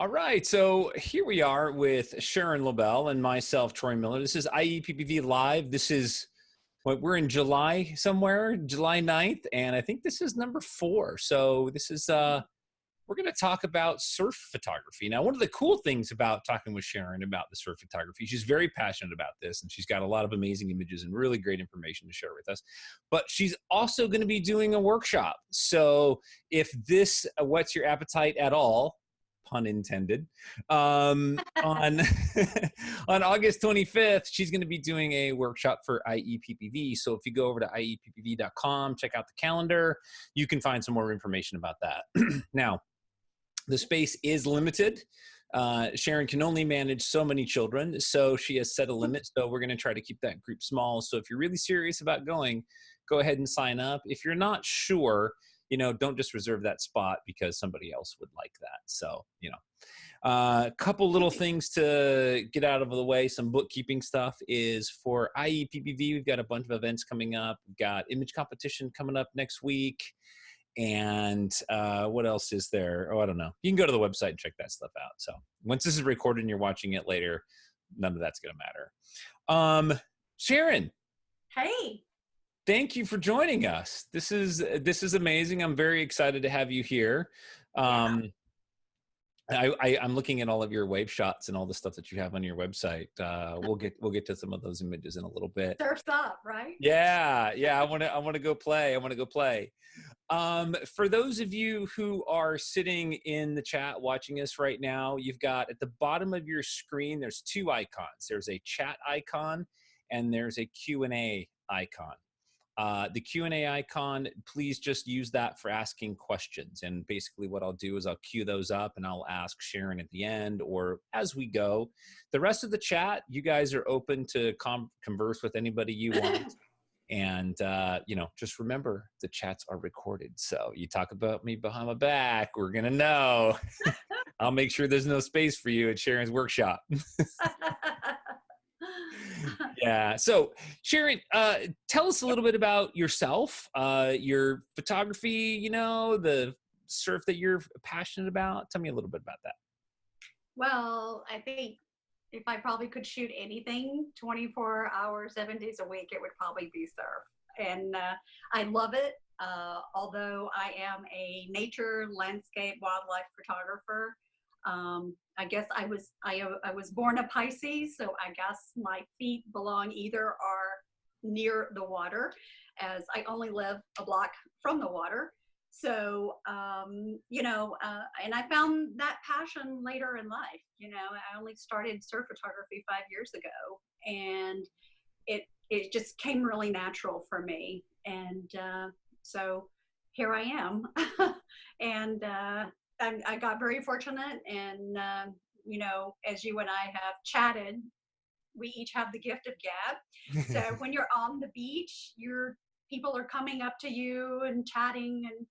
All right, so here we are with Sharon Lobel and myself, Troy Miller. This is IEPPV Live. This is what we're in July somewhere, July 9th, and I think this is number 4. So this is we're going to talk about surf photography. Now, one of the cool things about talking with Sharon about the surf photography, she's very passionate about this, and she's got a lot of amazing images and really great information to share with us. But she's also going to be doing a workshop. So if this whets your appetite at all, pun intended, on on August 25th, she's going to be doing a workshop for IEPPV. So if you go over to IEPPV.com, check out the calendar, you can find some more information about that. Now, the space is limited. Sharon can only manage so many children, so she has set a limit. So we're going to try to keep that group small. So if you're really serious about going, go ahead and sign up. If you're not sure, don't just reserve that spot because somebody else would like that. So, a couple little things to get out of the way. Some bookkeeping stuff is for IEPPV. We've got a bunch of events coming up. We've got image competition coming up next week. And what else is there? Oh, I don't know. You can go to the website and check that stuff out. So once this is recorded and you're watching it later, none of that's going to matter. Sharon. Hey. Thank you for joining us. This is amazing. I'm very excited to have you here. I'm looking at all of your wave shots and all the stuff that you have on your website. We'll get to some of those images in a little bit. Surf's up, right? Yeah. I want to go play. For those of you who are sitting in the chat watching us right now, you've got at the bottom of your screen, there's 2 icons. There's a chat icon and there's a Q&A icon. The Q&A icon, please just use that for asking questions. And basically what I'll do is I'll queue those up and I'll ask Sharon at the end or as we go. The rest of the chat, you guys are open to converse with anybody you want. And, just remember the chats are recorded. So you talk about me behind my back, we're going to know. I'll make sure there's no space for you at Sharon's workshop. Yeah. So Sharon, tell us a little bit about yourself, your photography, the surf that you're passionate about. Tell me a little bit about that. Well, I think if I probably could shoot anything 24 hours, 7 days a week, it would probably be surf. And I love it. Although I am a nature, landscape, wildlife photographer. I guess I was born a Pisces, so I guess my feet belong either are near the water, as I only live a block from the water. So, and I found that passion later in life. I only started surf photography 5 years ago, and it just came really natural for me. And so here I am. And I got very fortunate, and as you and I have chatted, we each have the gift of gab. So when you're on the beach, people are coming up to you and chatting, and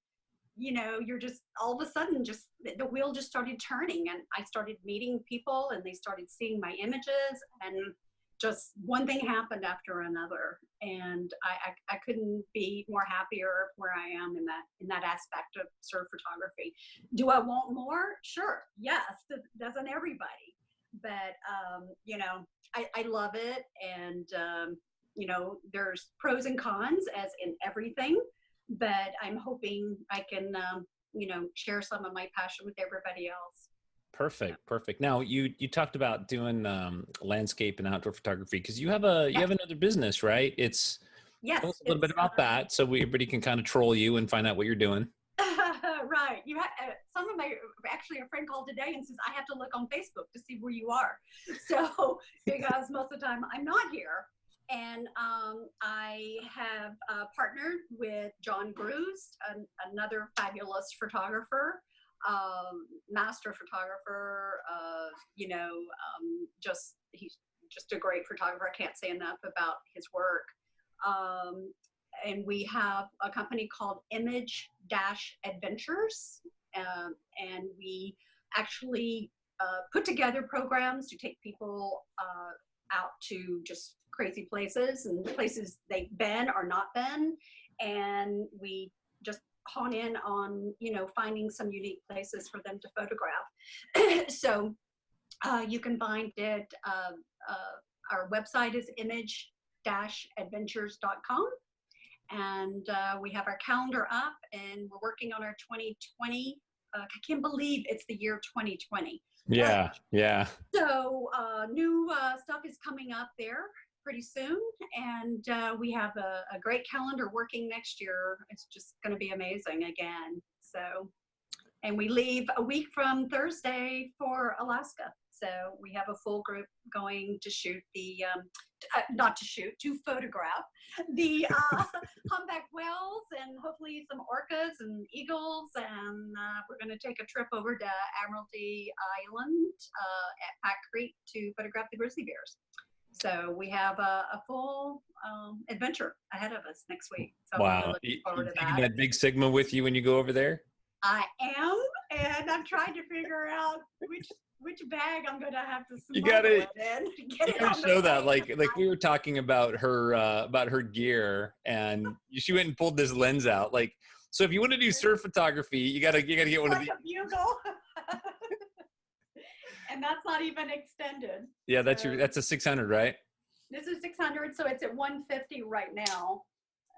you're just all of a sudden just the wheel just started turning, and I started meeting people, and they started seeing my images, and just one thing happened after another, and I couldn't be more happier where I am in that aspect of surf photography. Do I want more? Sure, yes. Doesn't everybody? But I love it, and there's pros and cons as in everything. But I'm hoping I can share some of my passion with everybody else. Perfect. Now you talked about doing landscape and outdoor photography because you have another business, right? Yes. Tell us a little bit about that, so everybody can kind of troll you and find out what you're doing. Right. You have actually a friend called today and says I have to look on Facebook to see where you are. So because most of the time I'm not here. And I have partnered with John Bruce, another fabulous photographer. Master photographer, he's just a great photographer. I can't say enough about his work. And we have a company called Image-Adventures, and we actually put together programs to take people out to just crazy places and places they've been or not been, and we just hone in on, finding some unique places for them to photograph. So you can find it. Our website is image-adventures.com. And we have our calendar up, and we're working on our 2020. I can't believe it's the year 2020. Yeah, yeah. So new stuff is coming up there pretty soon, and we have a great calendar working next year. It's just going to be amazing again. So, and we leave a week from Thursday for Alaska. So we have a full group going to shoot the, to photograph the humpback whales and hopefully some orcas and eagles. And we're going to take a trip over to Admiralty Island at Pack Creek to photograph the grizzly bears. So we have a full adventure ahead of us next week. So I'm really looking forward to taking that Big Sigma with you when you go over there? I am, and I'm trying to figure out which bag I'm gonna have to smuggle it in. You gotta show that. Like we were talking about her gear, and she went and pulled this lens out. Like, so if you want to do surf photography, you gotta get one of these. A bugle. And that's not even extended. Yeah, that's a 600, right? This is 600, so it's at 150 right now,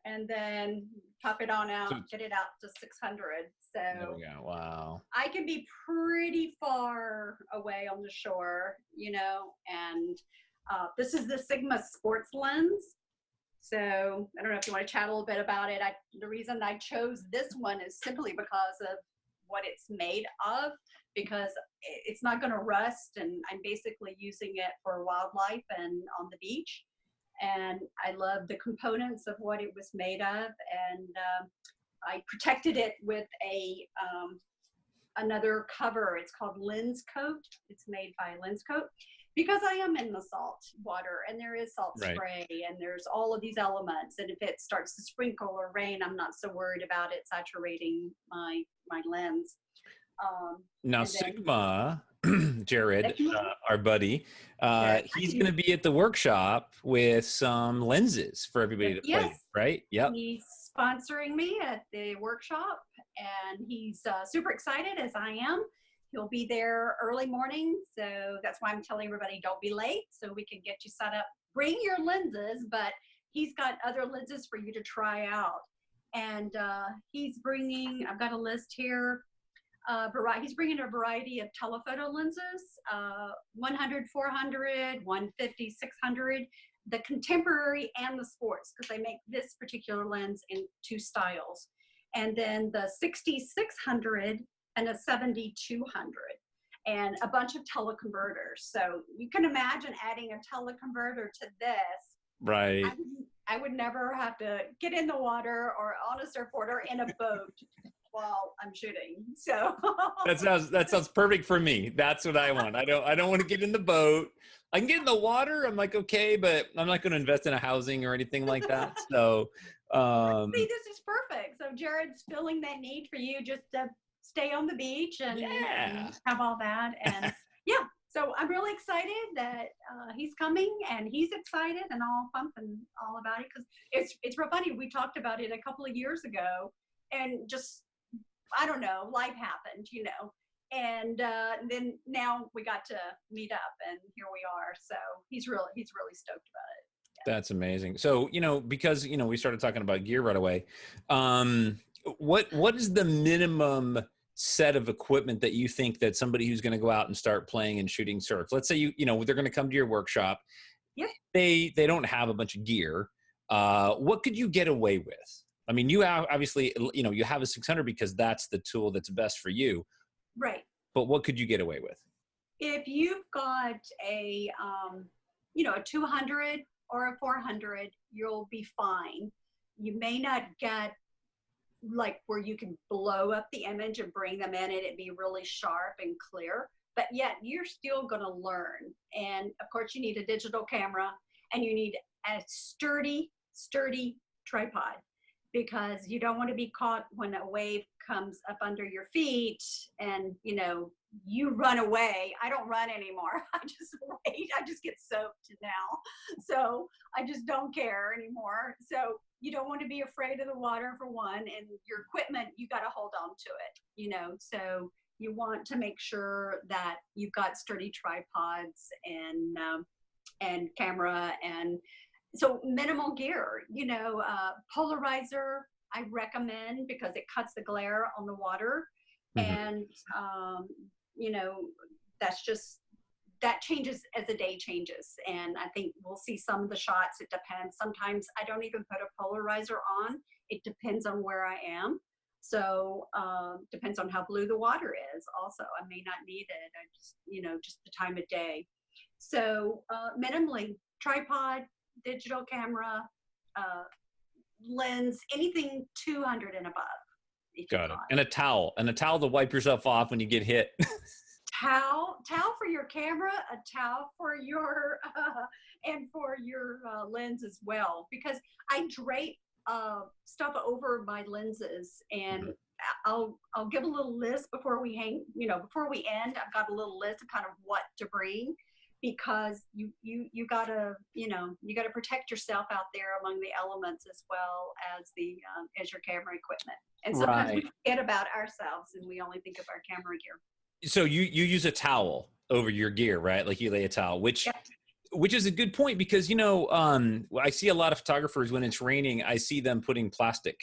and then pop it on out, get it out to 600. So wow. I can be pretty far away on the shore, and this is the Sigma sports lens. So I don't know if you want to chat a little bit about it. The reason I chose this one is simply because of what it's made of, because it's not going to rust, and I'm basically using it for wildlife and on the beach. And I love the components of what it was made of, and I protected it with another cover. It's called Lens Coat. It's made by Lens Coat, because I am in the salt water, and there is salt spray, and there's all of these elements. And if it starts to sprinkle or rain, I'm not so worried about it saturating my lens. Now Sigma, Jared, our buddy, he's going to be at the workshop with some lenses for everybody to play with, right? Yep. He's sponsoring me at the workshop, and he's super excited, as I am. He'll be there early morning, so that's why I'm telling everybody don't be late, so we can get you set up. Bring your lenses, but he's got other lenses for you to try out. And he's bringing, I've got a list here, he's bringing a variety of telephoto lenses, 100, 400, 150, 600, the contemporary and the sports, because they make this particular lens in two styles. And then the 6600 and a 7200, and a bunch of teleconverters. So you can imagine adding a teleconverter to this. Right. I would never have to get in the water or on a surfboard or in a boat while I'm shooting. So that sounds perfect for me. That's what I want. I don't want to get in the boat. I can get in the water. I'm like, okay, but I'm not going to invest in a housing or anything like that. So see, this is perfect. So Jared's filling that need for you just to stay on the beach and have all that. And so I'm really excited that he's coming, and he's excited and all pumped and all about it, because it's real funny. We talked about it a couple of years ago, and just, I don't know, life happened, and then now we got to meet up, and here we are. So he's really stoked about it. Yeah. That's amazing. So, because, we started talking about gear right away. What is the minimum set of equipment that you think that somebody who's going to go out and start playing and shooting surf, let's say they're going to come to your workshop, they don't have a bunch of gear, what could you get away with? I mean, you obviously, you have a 600 because that's the tool that's best for you, right? But what could you get away with if you've got a 200 or a 400? You'll be fine. You may not get like where you can blow up the image and bring them in and it'd be really sharp and clear, but yet you're still going to learn. And of course you need a digital camera, and you need a sturdy tripod. because you don't want to be caught when a wave comes up under your feet and, you run away. I don't run anymore. I just wait. I just get soaked now. So I just don't care anymore. So you don't want to be afraid of the water, for one, and your equipment, you got to hold on to it, so you want to make sure that you've got sturdy tripods and camera, and so minimal gear, polarizer I recommend because it cuts the glare on the water. Mhm. And, that changes as the day changes. And I think we'll see some of the shots. It depends. Sometimes I don't even put a polarizer on. It depends on where I am. So depends on how blue the water is also. I may not need it. I just the time of day. So minimally, tripod, digital camera, lens, anything 200 and above. If you Got it. got And a towel to wipe yourself off when you get hit. towel for your camera, a towel for your and for your lens as well, because I drape stuff over my lenses, and I'll give a little list before we before we end. I've got a little list of kind of what to bring, because you gotta protect yourself out there among the elements, as well as your camera equipment. And sometimes we Right. forget about ourselves and we only think of our camera gear. So you use a towel over your gear, right? Like you lay a towel, which Yep. is a good point, because I see a lot of photographers when it's raining, I see them putting plastic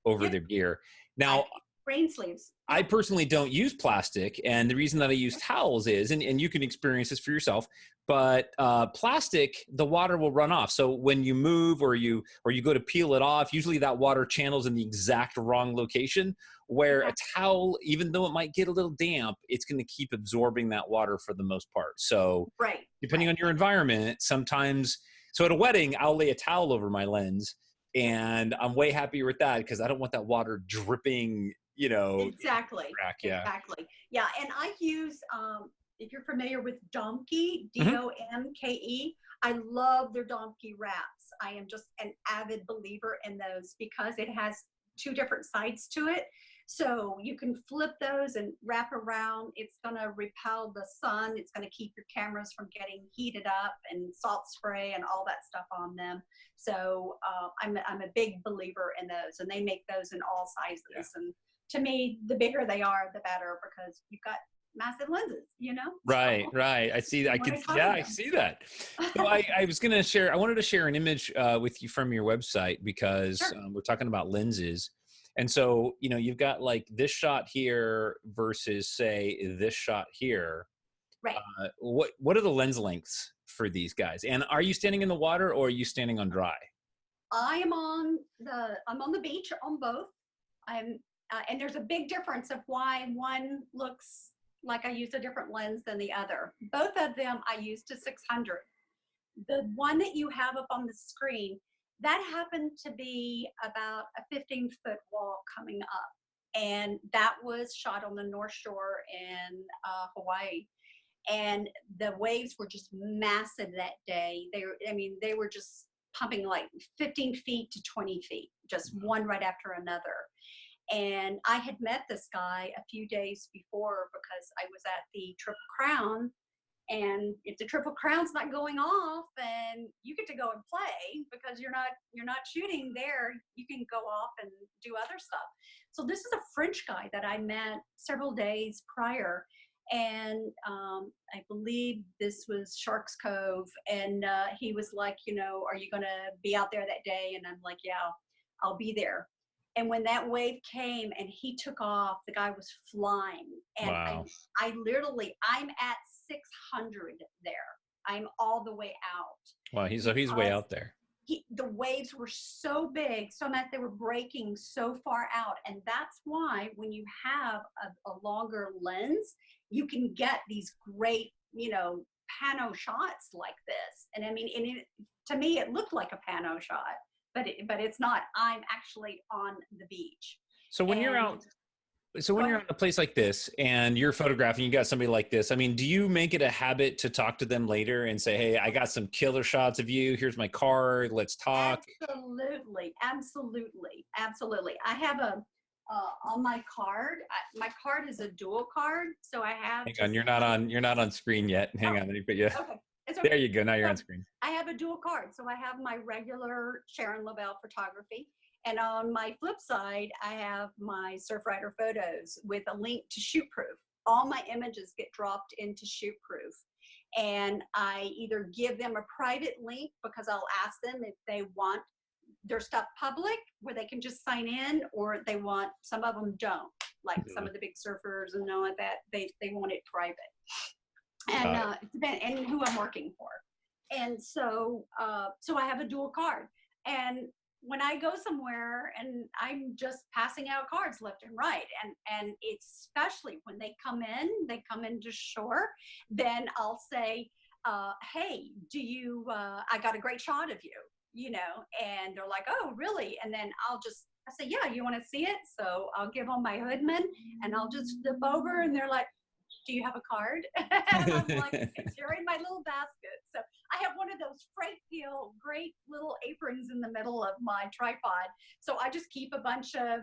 over Yep. their gear. I Now, rain sleeves. I Yep. personally don't use plastic, and the reason that I use towels is, and you can experience this for yourself, but plastic, the water will run off. So when you move or you go to peel it off, usually that water channels in the exact wrong location. Where a Exactly. towel, even though it might get a little damp, it's going to keep absorbing that water for the most part. So Right. depending Right. on your environment, sometimes. So at a wedding, I'll lay a towel over my lens, Yep. and I'm way happier with that because I don't want that water dripping. Exactly. Crack. Yeah. Exactly. Yeah. And I use, if you're familiar with Domke, Mhm. Domke, I love their Domke wraps. I am just an avid believer in those because it has two different sides to it. So you can flip those and wrap around. It's going to repel the sun. It's going to keep your cameras from getting heated up and salt spray and all that stuff on them. So I'm a big believer in those, and they make those in all sizes. Yeah. And to me, the bigger they are, the better, because you've got massive lenses. Right, So right. I see. you I want could. to cover Yeah, I them. see that. So I was going to share. I wanted to share an image with you from your website, because Sure. we're talking about lenses, and so you've got like this shot here versus say this shot here. Right. What are the lens lengths for these guys? And are you standing in the water or are you standing on dry? I'm on the beach on both. And there's a big difference of why one looks like I used a different lens than the other. Both of them I used to 600. The one that you have up on the screen, that happened to be about a 15-foot wall coming up. And that was shot on the North Shore in Hawaii. And the waves were just massive that day. They were just pumping like 15 feet to 20 feet, just one right after another. And I had met this guy a few days before because I was at the Triple Crown. And if the Triple Crown's not going off, and you get to go and play because you're not shooting there, you can go off and do other stuff. So this is a French guy that I met several days prior, and I believe this was Sharks Cove, and he was like, are you going to be out there that day? And I'm like, yeah, I'll be there. And when that wave came and he took off, the guy was flying. And Wow. I'm at 600 there. I'm all the way out. Wow. He's way Because out there. the waves were so big, so that they were breaking so far out. And that's why when you have a longer lens, you can get these great, pano shots like this. And to me, it looked like a pano shot, but it's not. I'm actually on the beach. So when you're And out, So Go when you're ahead. in a place like this and you're photographing, you got somebody like this. I mean, do you make it a habit to talk to them later and say, "Hey, I got some killer shots of you. Here's my card. Let's talk." Absolutely, absolutely, absolutely. I have a on my card. My card is a dual card, so I have Hang on, just you're not on screen yet. Hang oh, on, let me put you. okay, it's There okay. you go. Now you're So on screen. I have a dual card. So I have my regular Sharon Lobel photography, and on my flip side, I have my Surfrider photos with a link to Shootproof. All my images get dropped into Shootproof, and I either give them a private link because I'll ask them if they want their stuff public where they can just sign in, or they want, some of them don't, like some Mhm. of the big surfers and all of that, they want it private. And Got it. it depends and who I'm working for. And so so I have a dual card. And when I go somewhere and I'm just passing out cards left and right, and it's especially when they come into shore, then I'll say, hey, do you I got a great shot of you, you know, and they're like, oh, really? And then I say, yeah, you want to see it? So I'll give them my hoodman and I'll just flip over and they're like, do you have a card? And I'm like, it's here in my little basket. So I have one of those freight peel, great little aprons in the middle of my tripod. So I just keep a bunch of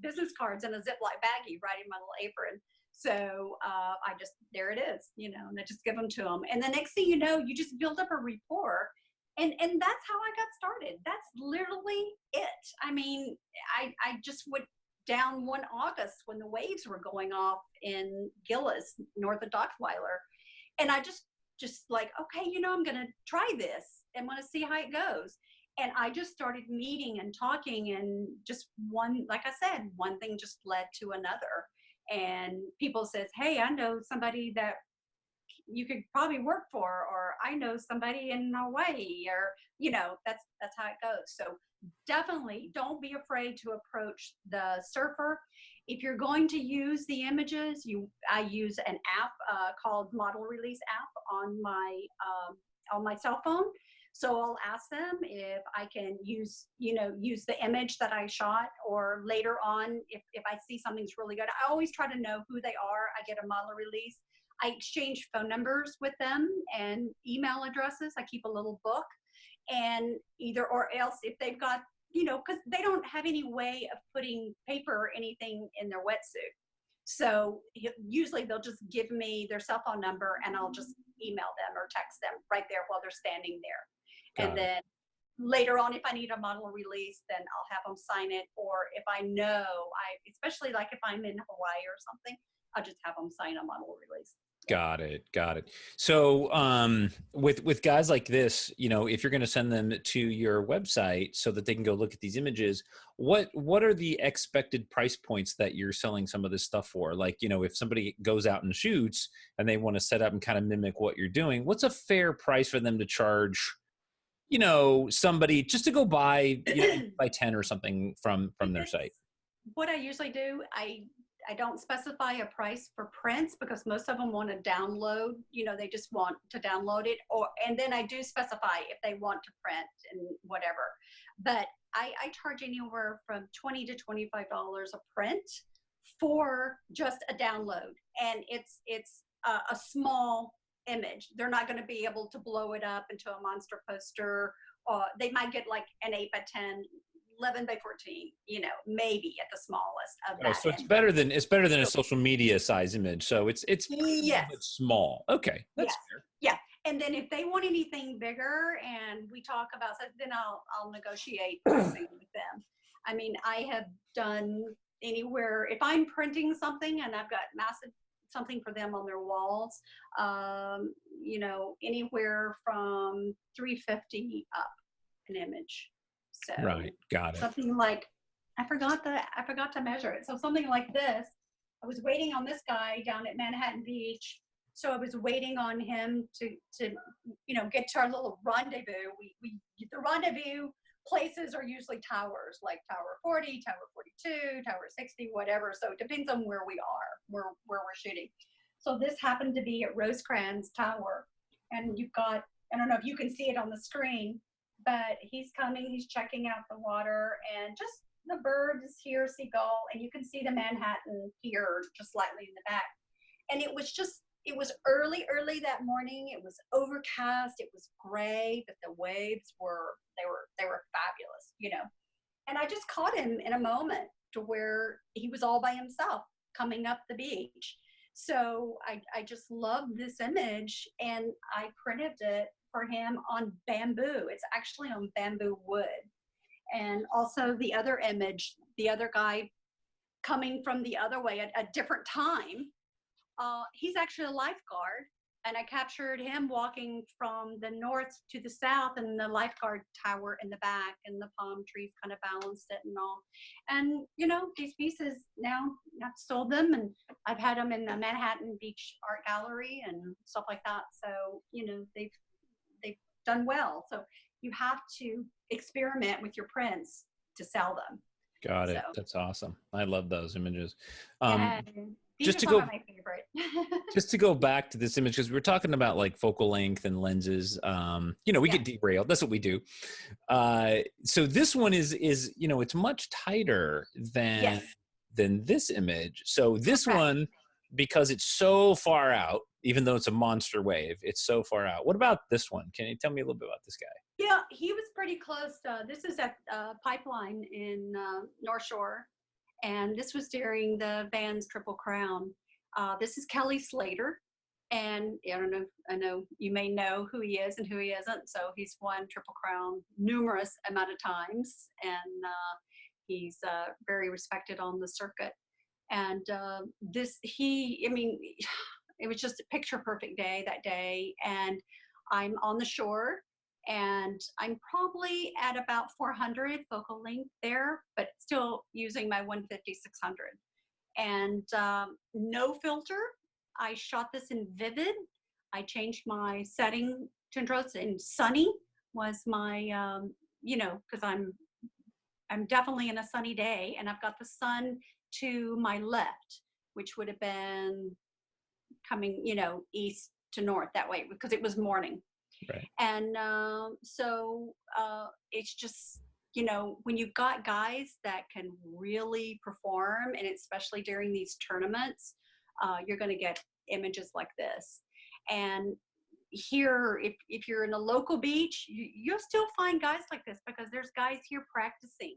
business cards in a Ziploc baggie right in my little apron. So I just, there it is, you know, and I just give them to them. And the next thing you know, you just build up a rapport. And that's how I got started. That's literally it. I mean, I just would down one August when the waves were going off in Gillis, north of Dockweiler. And I just like, okay, you know, I'm going to try this and want to see how it goes. And I just started meeting and talking, and just one, like I said, one thing just led to another. And people says, hey, I know somebody that you could probably work for, or I know somebody in Hawaii, or you know, that's how it goes. So definitely don't be afraid to approach the surfer. If you're going to use the images, I use an app called Model Release app on my cell phone. So I'll ask them if I can use the image that I shot, or later on if I see something's really good. I always try to know who they are. I get a model release. I exchange phone numbers with them and email addresses. I keep a little book, and either or else if they've got, you know, because they don't have any way of putting paper or anything in their wetsuit. So usually they'll just give me their cell phone number and I'll just email them or text them right there while they're standing there. And Got it. then later on, if I need a model release, then I'll have them sign it. Or if I know, especially like if I'm in Hawaii or something, I'll just have them sign a model release. Got it. Got it. So, with guys like this, you know, if you're going to send them to your website so that they can go look at these images, what are the expected price points that you're selling some of this stuff for? Like, you know, if somebody goes out and shoots and they want to set up and kind of mimic what you're doing, what's a fair price for them to charge? You know, somebody just to go buy, you know, buy 10 or something from If their it's site. what I usually do, I don't specify a price for prints because most of them want to download, you know, they just want to download it, and then I do specify if they want to print and whatever. But I charge anywhere from $20 to $25 a print for just a download. And it's a small image. They're not going to be able to blow it up into a monster poster. They might get like an 8x10, 11 by 14, you know, maybe at the smallest of Oh, that so end. it's better than a So, social media size image. So it's pretty yes, but small. Okay, yes, that's fair. yeah. And then if they want anything bigger and we talk about that, then I'll negotiate pricing with them. I mean, I have done anywhere, if I'm printing something and I've got massive something for them on their walls, you know, anywhere from 350 up an image. So Right, got it. something like, I forgot to measure it. So something like this, I was waiting on this guy down at Manhattan Beach. So I was waiting on him to you know, get to our little rendezvous. We the rendezvous places are usually towers, like Tower 40, Tower 42, Tower 60, whatever. So it depends on where we are, where we're shooting. So this happened to be at Rosecrans Tower, and you've got, I don't know if you can see it on the screen, but he's coming, he's checking out the water, and just the bird is here, seagull, and you can see the Manhattan here just slightly in the back. And it was early that morning. It was overcast. It was gray, but the waves they were fabulous, you know. And I just caught him in a moment to where he was all by himself coming up the beach. So I just love this image, and I printed it for him on bamboo. It's actually on bamboo wood. And also the other image, the other guy coming from the other way at a different time. He's actually a lifeguard, and I captured him walking from the north to the south, and the lifeguard tower in the back, and the palm trees kind of balanced it and all. And you know, these pieces now I've sold them, and I've had them in the Manhattan Beach Art Gallery and stuff like that. So you know, they've done well. So you have to experiment with your prints to sell them. Got it. So, That's awesome. I love those images. and these Just are to some go, of my favorite. just to go back to this image, because we were talking about like focal length and lenses. You know, we get derailed. That's what we do. So this one is you know, it's much tighter than this image. So this one, because it's so far out, even though it's a monster wave, it's so far out. What about this one? Can you tell me a little bit about this guy? Yeah, he was pretty close. This is at Pipeline in North Shore, and this was during the band's Triple Crown. This is Kelly Slater, and I know you may know who he is and who he isn't. So he's won Triple Crown numerous amount of times, and he's very respected on the circuit. And I mean, it was just a picture perfect day that day, and I'm on the shore. And I'm probably at about 400 focal length there, but still using my 150-600. And no filter. I shot this in vivid. I changed my setting to intros, and sunny was my, you know, because I'm definitely in a sunny day, and I've got the sun to my left, which would have been coming, you know, east to north that way because it was morning. Right. And so it's just, you know, when you've got guys that can really perform, and especially during these tournaments, you're going to get images like this. And here, if you're in a local beach, you'll still find guys like this because there's guys here practicing.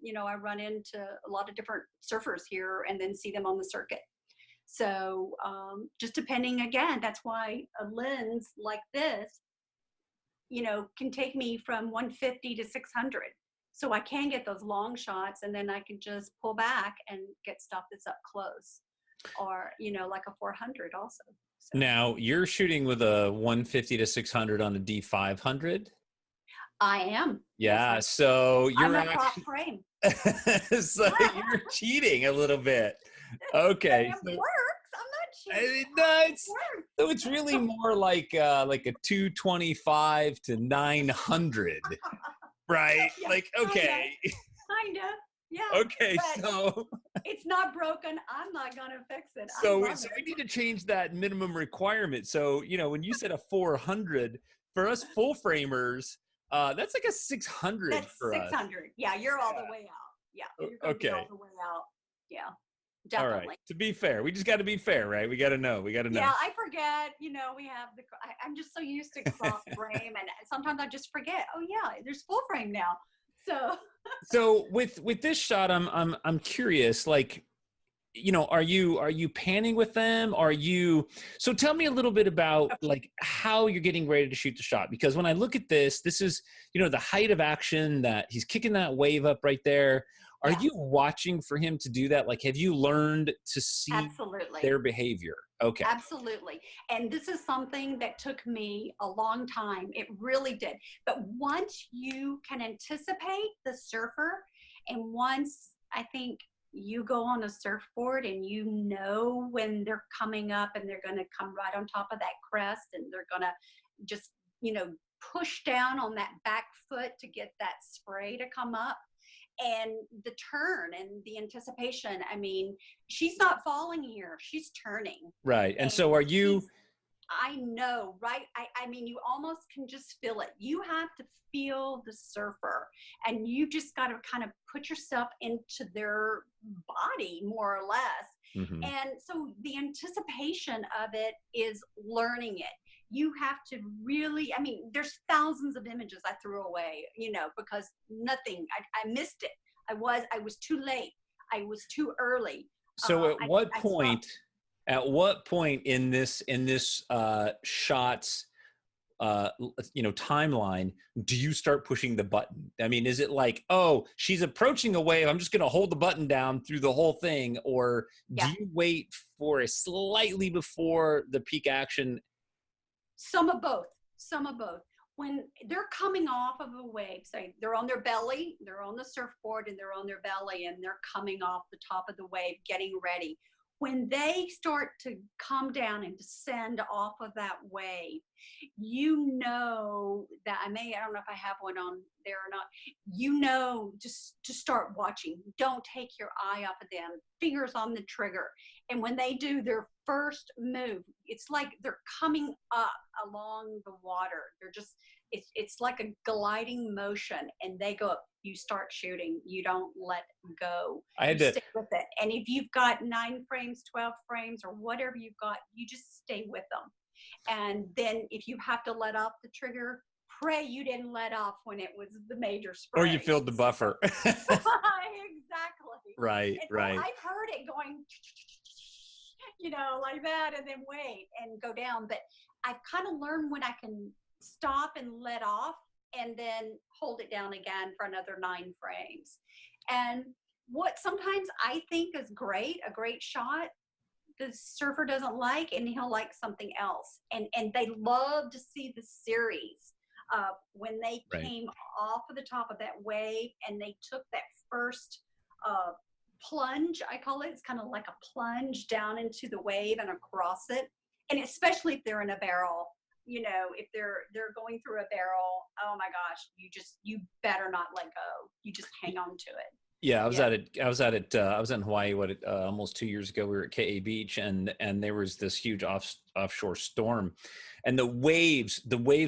You know, I run into a lot of different surfers here and then see them on the circuit. So just depending, again, that's why a lens like this, you know, can take me from 150 to 600. So I can get those long shots, and then I can just pull back and get stuff that's up close, or, you know, like a 400 also. So. Now you're shooting with a 150 to 600 on a D500. I am. Yeah. Yes, so you're I'm a prop frame. So you're cheating a little bit. Okay. It So, works. I'm not cheating. So it's really more like a 225 to 900, right? Yeah, like, okay. Kinda. Yeah. Okay. But So it's not broken. I'm not gonna fix it. So we need to change that minimum requirement. So, you know, when you said a 400 for us full framers, that's like a 600 that's for 600. us. Yeah, you're all the way out. Yeah, you're gonna be all the way out. Yeah, definitely. All right. To be fair, we just got to be fair, right? We got to know. Yeah, I forget. You know, we have I'm just so used to cross frame, and sometimes I just forget. Oh yeah, there's full frame now. So. So with this shot, I'm curious. Like, you know, are you panning with them? So tell me a little bit about like how you're getting ready to shoot the shot, because when I look at this is, you know, the height of action that he's kicking that wave up right there. Are you watching for him to do that? Like, have you learned to see their behavior? Okay. Absolutely. And this is something that took me a long time. It really did. But once you can anticipate the surfer, and once I think you go on a surfboard and you know when they're coming up and they're going to come right on top of that crest, and they're going to just, you know, push down on that back foot to get that spray to come up. And the turn and the anticipation, I mean, she's not falling here, she's turning. Right. And so are you I know, right? I mean, you almost can just feel it. You have to feel the surfer, and you just got to kind of put yourself into their body more or less. Hmm. And so the anticipation of it is learning it. You have to really, I mean, there's thousands of images I threw away, because nothing, I missed it. I was too late. I was too early. So I stopped. at what point in this shots timeline do you start pushing the button? I mean, is it like, oh, she's approaching a wave, I'm just going to hold the button down through the whole thing, or do Yeah. you wait for a slightly before the peak action? Some of both. Some of both. When they're coming off of a wave, say they're on their belly, they're on the surfboard and they're on their belly and they're coming off the top of the wave, getting ready. When they start to come down and descend off of that wave, that I don't know if I have one on there or not, just to start watching. Don't take your eye off of them, fingers on the trigger. And when they do their first move, it's like they're coming up along the water. It's like a gliding motion, and they go up. You start shooting. You don't let go. I You had to stick with it. And if you've got 9 frames, 12 frames, or whatever you've got, you just stay with them. And then if you have to let off the trigger, pray you didn't let off when it was the major spray. or you filled the buffer. Exactly. Right, And right. I've heard it going, like that, and then wait and go down. But I've kind of learned when I can stop and let off and then hold it down again for another 9 frames. And what sometimes I think is great, a great shot, the surfer doesn't like, and he'll like something else. And they love to see the series when they Right. came off of the top of that wave and they took that first plunge, I call it. It's kind of like a plunge down into the wave and across it. And especially if they're in a barrel, if they're going through a barrel, oh my gosh, you better not let go. You just hang on to it. Yeah, I was in Hawaii almost 2 years ago. We were at KA Beach, and there was this huge offshore storm, and the waves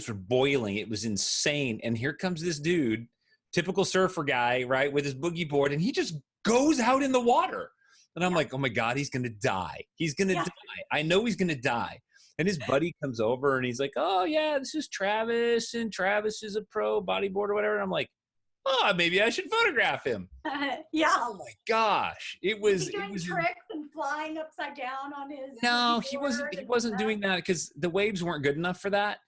were boiling. It was insane. And here comes this dude, typical surfer guy, right, with his boogie board, and he just goes out in the water. And I'm like, oh my God, he's gonna die. He's gonna die. I know he's gonna die. And his buddy comes over and he's like, oh yeah, this is Travis, and Travis is a pro bodyboarder or whatever. And I'm like, oh, maybe I should photograph him. Yeah. Oh my gosh. Was he doing tricks and flying upside down on his No, he wasn't doing that because the waves weren't good enough for that.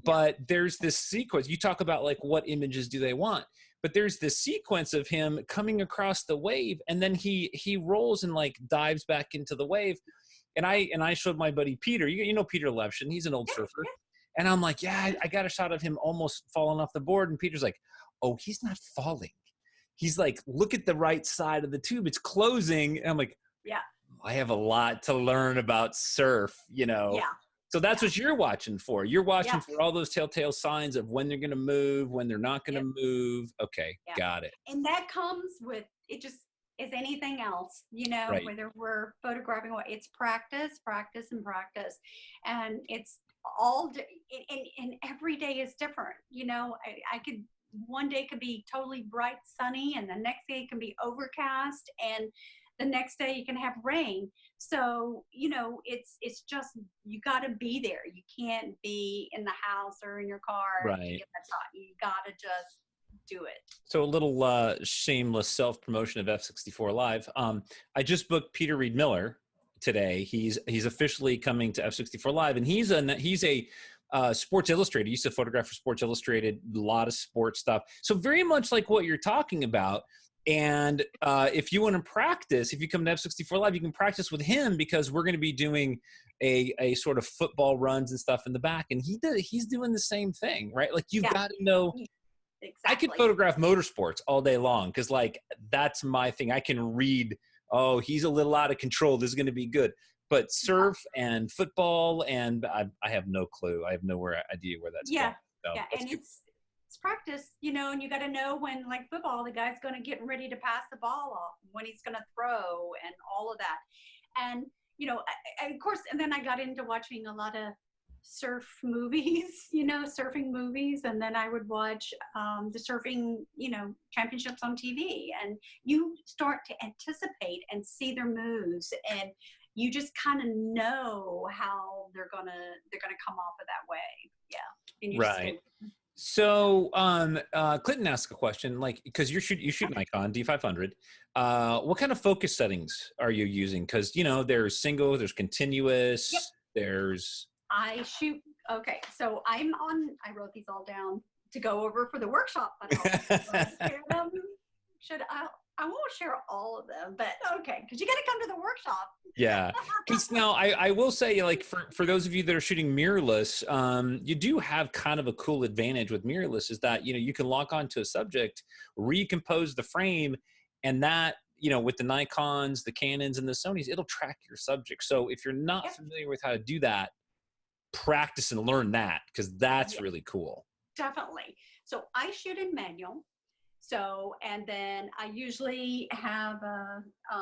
But there's this sequence. You talk about like what images do they want? But there's this sequence of him coming across the wave, and then he rolls and like dives back into the wave. And I showed my buddy Peter. You know Peter Levshin, he's an old surfer. And I'm like, yeah, I got a shot of him almost falling off the board. And Peter's like, oh, he's not falling. He's like, look at the right side of the tube. It's closing. And I'm like, yeah, I have a lot to learn about surf, Yeah. So that's what you're watching for. You're watching for all those telltale signs of when they're going to move, when they're not going to move. Okay, got it. And that comes with, it just is anything else, Right. Whether we're photographing, it's practice, practice, and practice. And it's all, and every day is different. I could, one day could be totally bright, sunny, and the next day it can be overcast, and the next day you can have rain. So, it's just, you got to be there. You can't be in the house or in your car. Right. To get that shot. You got to just do it. So a little shameless self-promotion of F64 Live. I just booked Peter Reed Miller today. He's officially coming to F64 Live, and he's a Sports Illustrated. He used to photograph for Sports Illustrated, a lot of sports stuff. So very much like what you're talking about. And if you want to practice, if you come to F64 Live, you can practice with him because we're going to be doing a sort of football runs and stuff in the back. And he's doing the same thing, right? Like you've got to know. Exactly. I could photograph motorsports all day long because like that's my thing. I can read, oh, he's a little out of control. This is going to be good. But surf and football, and I have no clue. I have no idea where that's going. So and it's practice, and you got to know when, like football, the guy's going to get ready to pass the ball off, when he's going to throw, and all of that. And of course, and then I got into watching a lot of surf movies, surfing movies, and then I would watch the surfing, championships on TV. And you start to anticipate and see their moves, and you just kind of know how they're gonna come off of that wave. Yeah, and you just Right. go, So, Clinton asked a question, like, because you shoot Nikon D500. What kind of focus settings are you using? Because there's single, there's yep. continuous, there's I shoot. Okay, so I wrote these all down to go over for the workshop, but I'll share them. I won't share all of them, but okay, because you got to come to the workshop. Yeah, because now I will say, like, for those of you that are shooting mirrorless, you do have kind of a cool advantage with mirrorless, is that you can lock onto a subject, recompose the frame, and that with the Nikons, the Canons, and the Sonys, it'll track your subject. So if you're not Yep. familiar with how to do that, practice and learn that, because that's Yep, really cool. definitely. So I shoot in manual. So, and then I usually have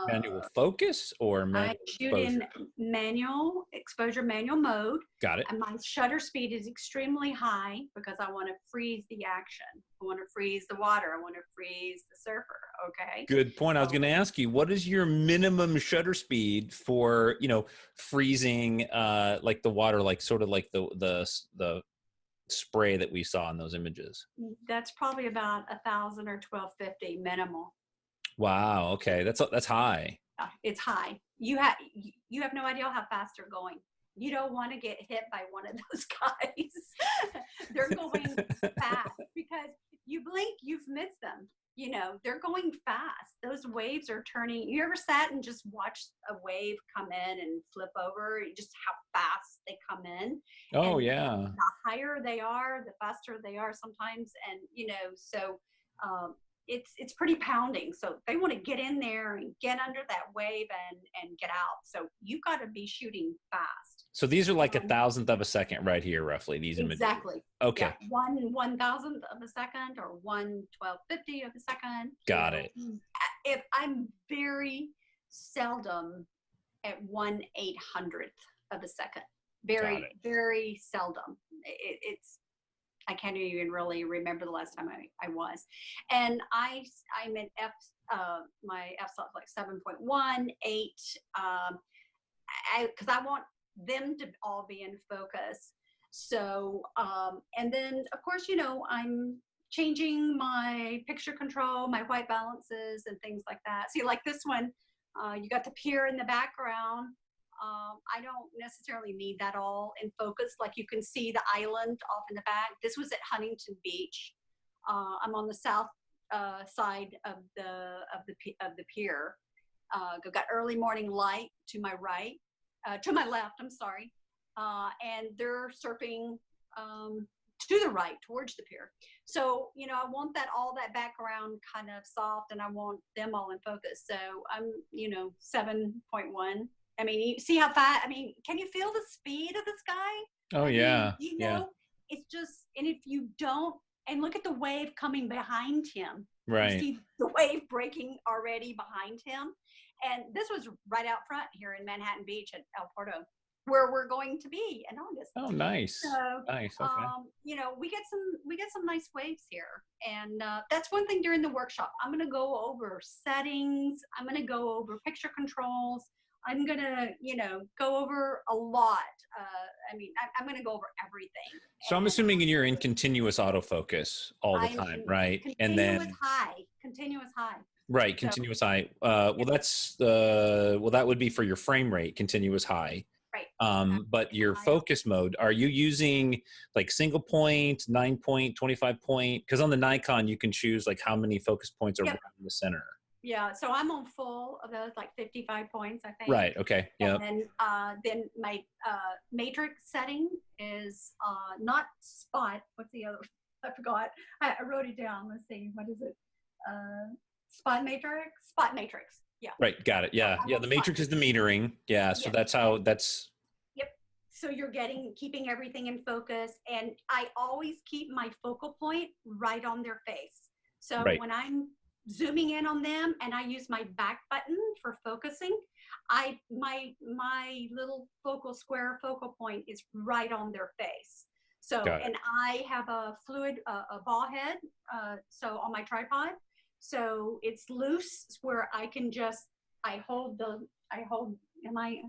Manual focus or I manual shoot in exposure? manual exposure, manual mode, Got it. and my shutter speed is extremely high because I want to freeze the action. I want to freeze the water. I want to freeze the surfer. Okay. Good point. I was So going to ask you, what is your minimum shutter speed for, freezing, like the water, like sort of like the spray that we saw in those images? that's probably about 1,000 or 1,250 minimal. Wow. Okay. That's high. It's high. You have no idea how fast they're going. You don't want to get hit by one of those guys. They're going fast because you blink, you've missed them. They're going fast. Those waves are turning. You ever sat and just watched a wave come in and flip over? Just how fast they come in. Oh And yeah. the higher they are, the faster they are sometimes. And so it's pretty pounding. So they want to get in there and get under that wave and get out. So you've got to be shooting fast. So these are like a thousandth of a second right here, roughly, these images. Exactly. Okay. Yeah, 1/1000th of a second or 1/1250 of a second. Got it. If I'm very seldom at 1/800th of a second. Very, very seldom. It's I can't even really remember the last time I was. And I'm at my f-stop like 7.1, 8, because I want them to all be in focus. So, and then of course, I'm changing my picture control, my white balances and things like that. See, like this one, you got the pier in the background. I don't necessarily need that all in focus. Like you can see the island off in the back. This was at Huntington Beach. I'm on the south side of the pier. I've got early morning light to my right, to my left. I'm sorry, and they're surfing to the right towards the pier. So I want that background kind of soft, and I want them all in focus. So I'm 7.1. I mean, you see how fast, can you feel the speed of this guy? Oh yeah. Yeah. It's just, and if you don't, and look at the wave coming behind him. Right. You see the wave breaking already behind him. And this was right out front here in Manhattan Beach at El Porto, where we're going to be in August. Oh, nice. So, nice. Okay. we get some nice waves here, and that's one thing during the workshop. I'm going to go over settings. I'm going to go over picture controls. I'm going to, go over a lot. I'm going to go over everything. So I'm assuming you're in continuous autofocus all the time, right? And then continuous high. Right, continuous high. Well, that's that would be for your frame rate, continuous high. Right. But your focus mode, are you using like single point, 9 point, 25 point? Because on the Nikon, you can choose like how many focus points are around the center. Yeah, so I'm on full of those, like 55 points, I think. Right. Okay. Yeah. And then my matrix setting is not spot. What's the other? I forgot. I wrote it down. Let's see. What is it? Spot matrix. Spot matrix. Yeah. Right. Got it. Yeah. Yeah. The matrix is the metering. Yeah. So that's how that's. Yep. So you're keeping everything in focus, and I always keep my focal point right on their face. So when I'm zooming in on them, and I use my back button for focusing. My little focal point is right on their face. So, Got it. and I have a ball head, so on my tripod, so it's loose where I can just, I hold the, I hold, am I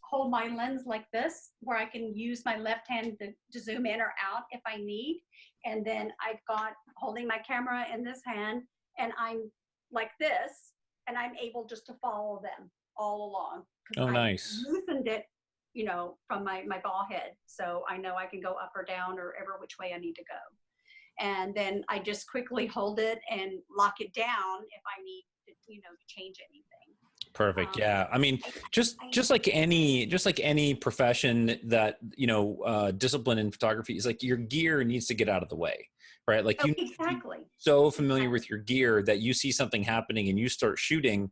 hold my lens like this, where I can use my left hand to zoom in or out if I need. And then I've got holding my camera in this hand, and I'm like this, and I'm able just to follow them all along because Oh, I nice. loosened it, from my ball head. So I know I can go up or down or ever which way I need to go. And then I just quickly hold it and lock it down if I need to, to change anything. Perfect. Yeah. I mean, I, just I, just like any profession that, discipline in photography is like your gear needs to get out of the way, right? Like oh, you need to be exactly. so familiar Exactly. with your gear that you see something happening and you start shooting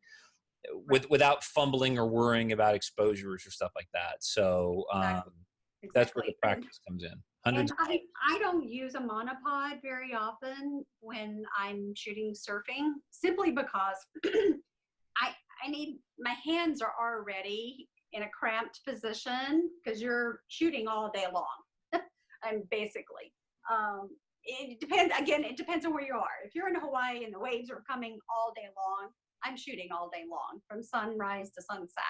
Right. without fumbling or worrying about exposures or stuff like that. So Exactly. that's where the Exactly. practice comes in. And Hundreds. I don't use a monopod very often when I'm shooting surfing, simply because I I need, my hands are already in a cramped position because you're shooting all day long. And basically, it depends. Again, it depends on where you are. If you're in Hawaii and the waves are coming all day long, I'm shooting all day long from sunrise to sunset.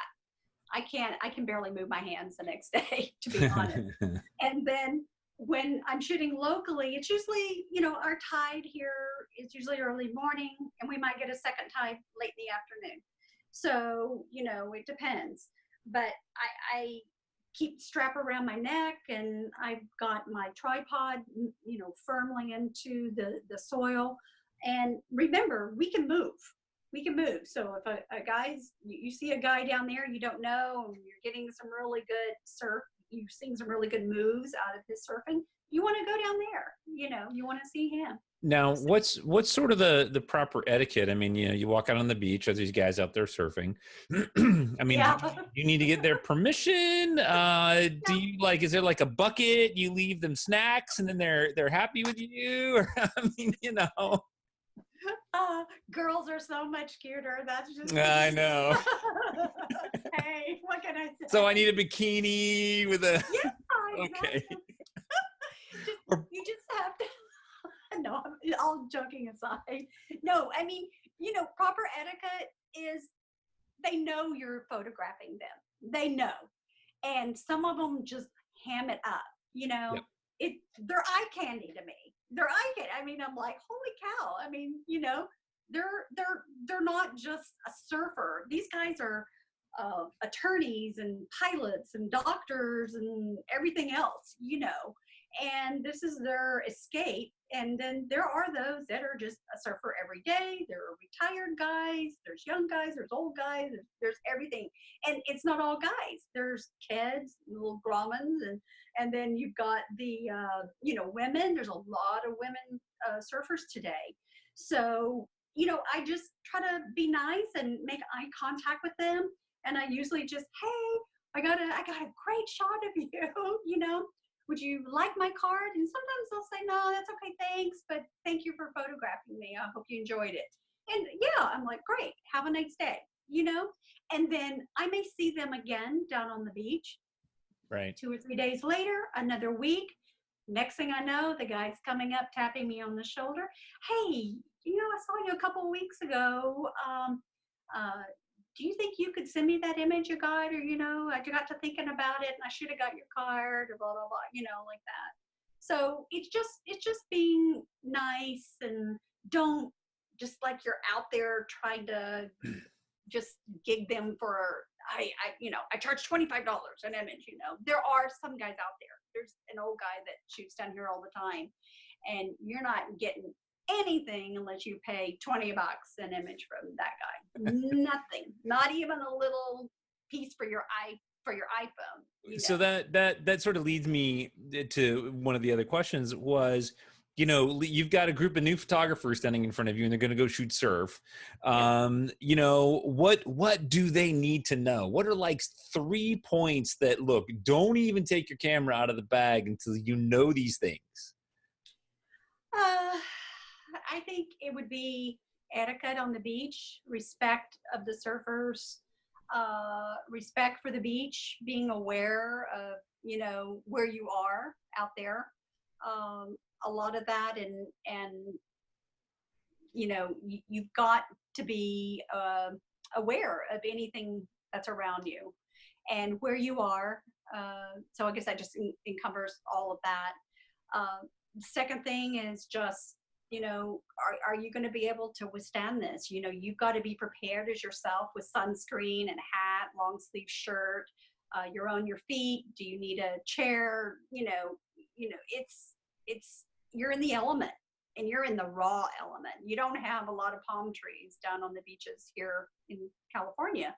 I can barely move my hands the next day, to be honest. And then when I'm shooting locally, it's usually, our tide here is usually early morning, and we might get a second tide late in the afternoon. So, it depends. But I keep strap around my neck, and I've got my tripod, firmly into the soil. And remember, we can move. We can move. So if a guy's, you see a guy down there you don't know, and you're getting some really good surf, you've seen some really good moves out of his surfing, you want to go down there, you want to see him. Now, So, what's sort of the proper etiquette? I mean, you walk out on the beach, there's these guys out there surfing. I mean, yeah. you need to get their permission? Do you like, is there like a bucket? You leave them snacks and then they're happy with you? Or, I mean, Girls are so much cuter. That's just I me. know. Hey, what can I So I say? need a bikini with a, Yeah, okay. exactly. You just have to. No, all joking aside. No, I mean, proper etiquette is, they know you're photographing them. They know. And some of them just ham it up, Yep. they're eye candy to me. They're eye candy. I mean, I'm like, holy cow. I mean, they're not just a surfer. These guys are attorneys and pilots and doctors and everything else, and this is their escape. And then there are those that are just a surfer every day. There are retired guys, there's young guys, there's old guys, there's everything. And it's not all guys. There's kids, little Gromans, and then you've got the women. There's a lot of women surfers today. So I just try to be nice and make eye contact with them. And I usually just, hey, I got a great shot of you, would you like my card? And sometimes they'll say, no, that's okay, thanks, but thank you for photographing me. I hope you enjoyed it. And yeah, I'm like, great, have a nice day, And then I may see them again down on the beach. Right. 2 or 3 days later, another week. Next thing I know, the guy's coming up, tapping me on the shoulder. Hey, I saw you a couple of weeks ago. Do you think you could send me that image you got? Or, I got to thinking about it and I should have got your card, or blah, blah, blah, like that. So it's just being nice, and don't just like you're out there trying to just gig them for, I charge $25 an image, There are some guys out there. There's an old guy that shoots down here all the time, and you're not getting anything unless you pay $20 an image from that guy. Nothing, not even a little piece for your iPhone. So that sort of leads me to one of the other questions was, you've got a group of new photographers standing in front of you and they're going to go shoot surf. What do they need to know? What are like 3 points that, look, don't even take your camera out of the bag until you know these things? I think it would be, etiquette on the beach, respect of the surfers, respect for the beach, being aware of, where you are out there. A lot of that, and you've got to be aware of anything that's around you and where you are. So I guess that just encumbers all of that. Second thing is just, are you going to be able to withstand this? You've got to be prepared as yourself with sunscreen and hat, long sleeve shirt. You're on your feet. Do you need a chair? It's you're in the element, and you're in the raw element. You don't have a lot of palm trees down on the beaches here in California,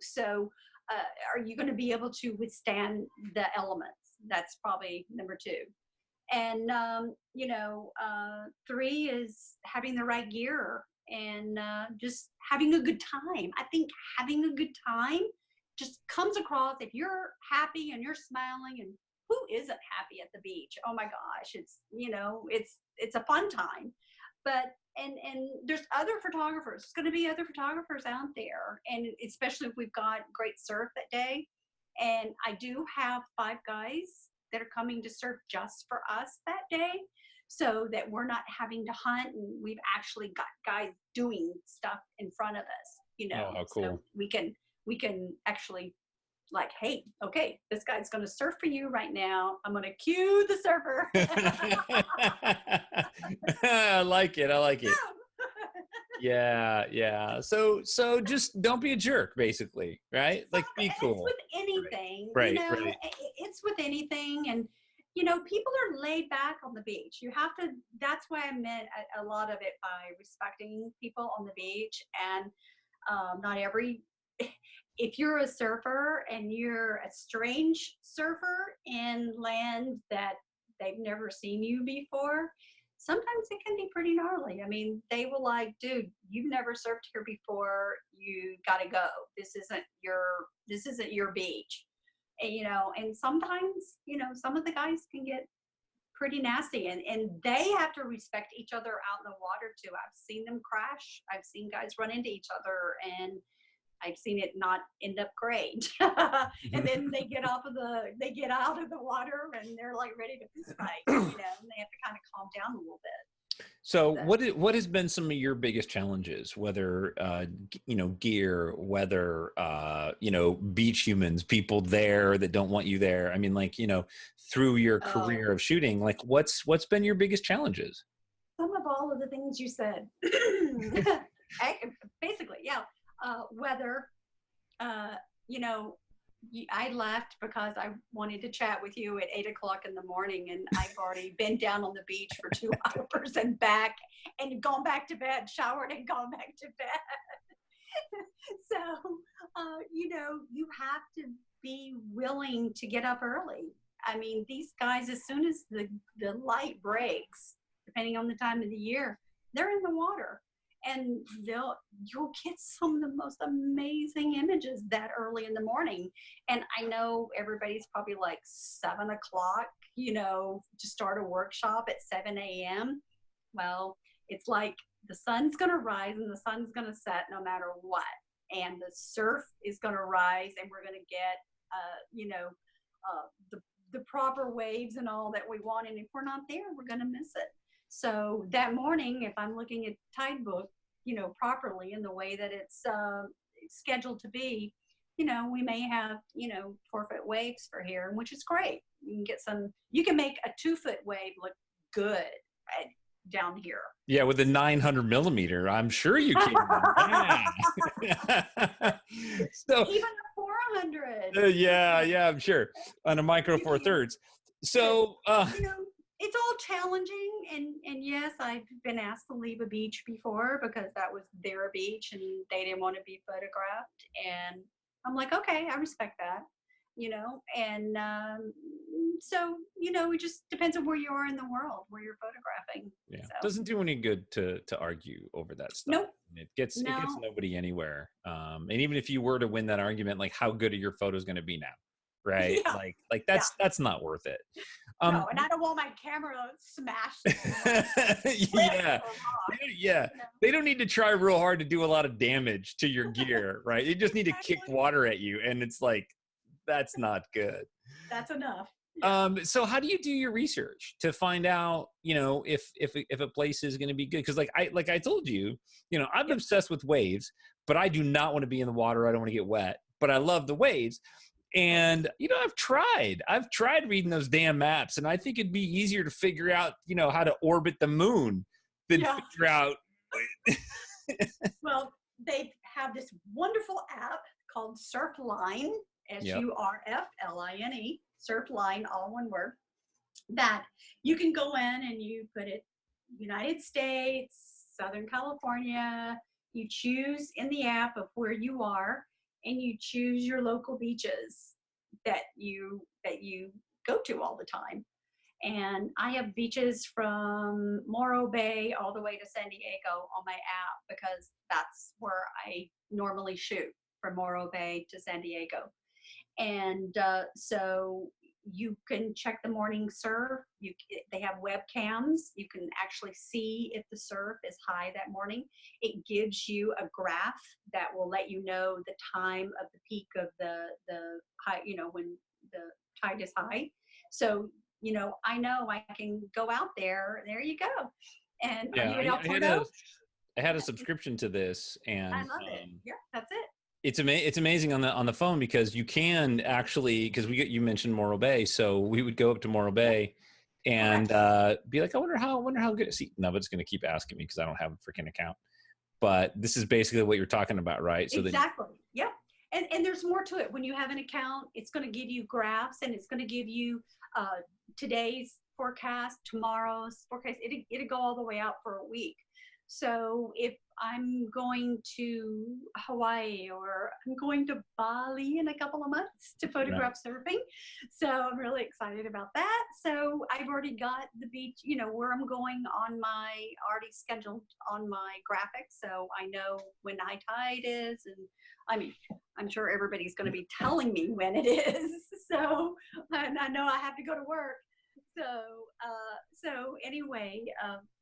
so are you going to be able to withstand the elements? That's probably number two. And, 3 is having the right gear and just having a good time. I think having a good time just comes across if you're happy and you're smiling, and who isn't happy at the beach? Oh my gosh, it's a fun time. But and there's other photographers. There's going to be other photographers out there, and especially if we've got great surf that day. And I do have 5 guys that are coming to surf just for us that day, so that we're not having to hunt, and we've actually got guys doing stuff in front of us. Oh, how cool. So we can actually, like, hey, okay, this guy's going to surf for you right now. I'm going to cue the surfer. I like it. Yeah. So just don't be a jerk, basically, right? Like, be cool. It's with anything, right. It's with anything. And, people are laid back on the beach. You have to, that's why I meant a lot of it by respecting people on the beach. And if you're a surfer and you're a strange surfer in land that they've never seen you before, sometimes it can be pretty gnarly. I mean, they will like, dude, you've never surfed here before. You got to go. This isn't your beach. And sometimes, some of the guys can get pretty nasty, and they have to respect each other out in the water too. I've seen them crash. I've seen guys run into each other, and I've seen it not end up great. And then they get out of the water, and they're like ready to fist fight, and they have to kind of calm down a little bit. So what has been some of your biggest challenges, whether, gear, weather, beach humans, people there that don't want you there? I mean, like, through your career of shooting, like what's been your biggest challenges? Some of all of the things you said. Basically, yeah. Weather, I left because I wanted to chat with you at 8 o'clock in the morning, and I've already been down on the beach for 2 hours and back, and gone back to bed, showered and gone back to bed. So, you have to be willing to get up early. I mean, these guys, as soon as the light breaks, depending on the time of the year, they're in the water. And you'll get some of the most amazing images that early in the morning. And I know everybody's probably like 7 o'clock, to start a workshop at 7 a.m. Well, it's like the sun's going to rise and the sun's going to set no matter what. And the surf is going to rise, and we're going to get, the proper waves and all that we want. And if we're not there, we're going to miss it. So that morning, if I'm looking at Tide Book, properly in the way that it's scheduled to be, we may have, 4-foot waves for here, which is great. You can make a 2-foot wave look good down here. Yeah, with a 900 millimeter, I'm sure you can. So even a 400. Yeah, I'm sure on a micro 4/3. So, it's all challenging, and yes, I've been asked to leave a beach before because that was their beach and they didn't want to be photographed, and I'm like, okay, I respect that, and so it just depends on where you are in the world, where you're photographing. Yeah, so. Doesn't do any good to argue over that stuff. Nope. It gets nobody anywhere. And even if you were to win that argument, like, how good are your photos going to be now? Right? Yeah. Like that's not worth it. Um, No, and I don't want my camera smashed. Or yeah, or rocked, yeah. you know. They don't need to try real hard to do a lot of damage to your gear, right? They just need to kick Exactly. water at you, and it's like that's not good. That's enough. Yeah. So how do you do your research to find out, if a place is going to be good? Because like I told you, I'm Yep. obsessed with waves, but I do not want to be in the water. I don't want to get wet, but I love the waves. And I've tried reading those damn maps, and I think it'd be easier to figure out, how to orbit the moon than Yeah. figure out. Well, they have this wonderful app called Surfline, Yep. Surfline, Surfline, all one word, that you can go in and you put it United States, Southern California. You choose in the app of where you are, and you choose your local beaches that you go to all the time. And I have beaches from Morro Bay all the way to San Diego on my app because that's where I normally shoot, from Morro Bay to San Diego. And so you can check the morning surf. They have webcams. You can actually see if the surf is high that morning. It gives you a graph that will let you know the time of the peak of the high, when the tide is high. So I know I can go out there. There you go. And are Yeah, you in El I had Porto? a subscription to this, I and love it. Yeah, that's it. it's amazing on the phone because you can actually, because you mentioned Morro Bay, so we would go up to Morro Yep, Bay and correct. be like, I wonder how good. See, no, but it's going to keep asking me because I don't have a freaking account. But this is basically what you're talking about, right? So that Exactly. Yep. And there's more to it. When you have an account, it's going to give you graphs, and it's going to give you today's forecast, tomorrow's forecast. It'll go all the way out for a week. So if I'm going to Hawaii or I'm going to Bali in a couple of months to right. photograph surfing, so I'm really excited about that. So I've already got the beach, where I'm going on already scheduled on my graphics. So I know when high tide is, and I mean, I'm sure everybody's going to be telling me when it is. So, and I know I have to go to work. So anyway,